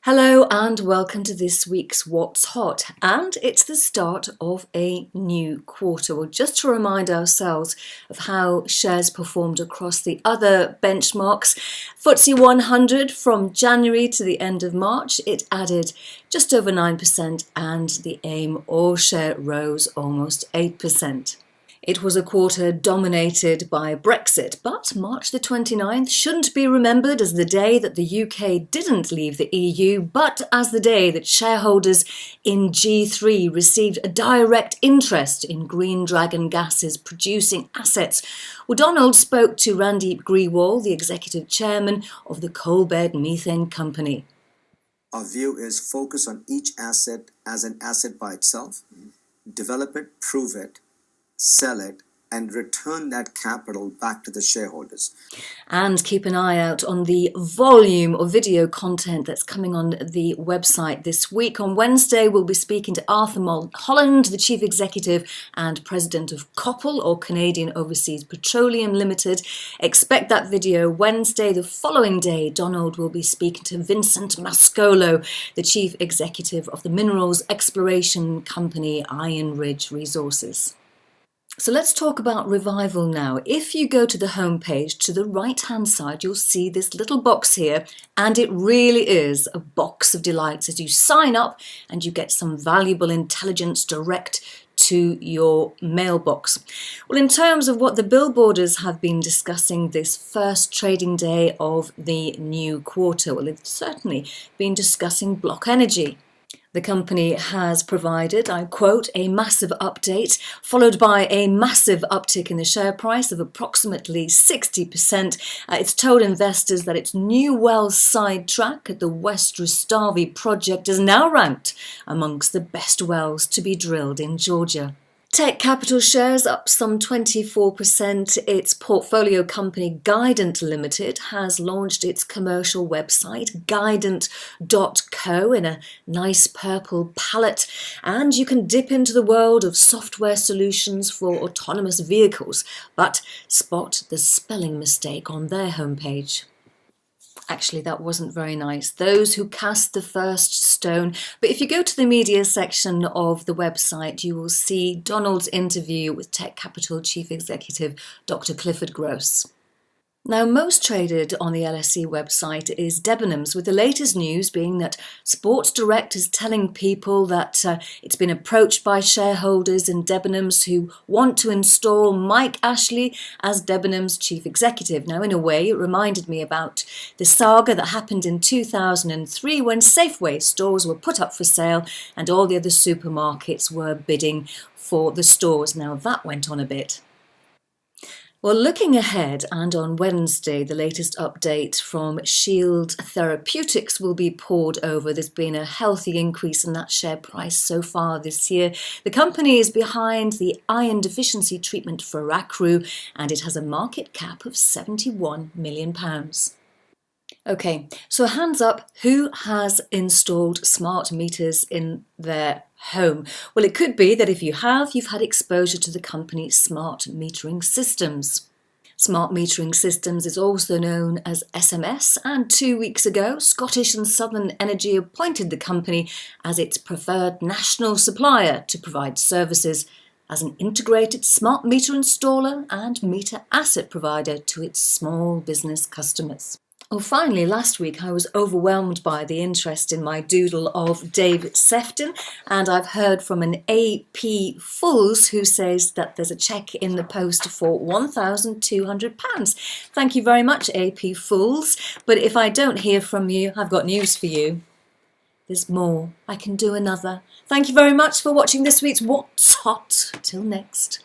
Hello and welcome to this week's What's Hot, and it's the start of a new quarter. Well, just to remind ourselves of how shares performed across the other benchmarks, FTSE 100 from January to the end of March, it added just over 9% and the AIM all share rose almost 8%. It was a quarter dominated by Brexit, but March the 29th shouldn't be remembered as the day that the UK didn't leave the EU, but as the day that shareholders in G3 received a direct interest in Green Dragon Gas's producing assets. Well, Donald spoke to Randeep Grewal, the executive chairman of the coalbed methane company. Our view is focus on each asset as an asset by itself, develop it, prove it, sell it, and return that capital back to the shareholders. And keep an eye out on the volume of video content that's coming on the website this week. On Wednesday, we'll be speaking to Arthur Holland, the Chief Executive and President of Coppel, or Canadian Overseas Petroleum Limited. Expect that video Wednesday. The following day, Donald will be speaking to Vincent Mascolo, the Chief Executive of the minerals exploration company Iron Ridge Resources. So let's talk about revival now. If you go to the homepage, to the right-hand side, you'll see this little box here, and it really is a box of delights as you sign up and you get some valuable intelligence direct to your mailbox. Well, in terms of what the billboarders have been discussing this first trading day of the new quarter, well, they've certainly been discussing block energy. The company has provided, I quote, a massive update, followed by a massive uptick in the share price of approximately 60%. It's told investors that its new well sidetrack at the West Rustavi project is now ranked amongst the best wells to be drilled in Georgia. Tekcapital shares up some 24%. Its portfolio company Guident Limited has launched its commercial website guident.co in a nice purple palette, and you can dip into the world of software solutions for autonomous vehicles, but spot the spelling mistake on their homepage. Actually, that wasn't very nice. Those who cast the first stone. But if you go to the media section of the website, you will see Donald's interview with Tekcapital Chief Executive Dr. Clifford Gross. Now, most traded on the LSE website is Debenhams, with the latest news being that Sports Direct is telling people that it's been approached by shareholders in Debenhams who want to install Mike Ashley as Debenhams chief executive. Now, in a way, it reminded me about the saga that happened in 2003 when Safeway stores were put up for sale and all the other supermarkets were bidding for the stores. Now, that went on a bit. Well, looking ahead, and on Wednesday, the latest update from Shield Therapeutics will be poured over. There's been a healthy increase in that share price so far this year. The company is behind the iron deficiency treatment for Acru, and it has a market cap of £71 million. Okay, so hands up, who has installed smart meters in their home? Well, it could be that if you have, you've had exposure to the company's smart metering systems. Smart metering systems is also known as SMS, and 2 weeks ago, Scottish and Southern Energy appointed the company as its preferred national supplier to provide services as an integrated smart meter installer and meter asset provider to its small business customers. Well, finally, last week I was overwhelmed by the interest in my doodle of Dave Sefton, and I've heard from an AP Fools who says that there's a cheque in the post for £1,200. Thank you very much, AP Fools, but if I don't hear from you, I've got news for you. There's more. I can do another. Thank you very much for watching this week's What's Hot. Till next.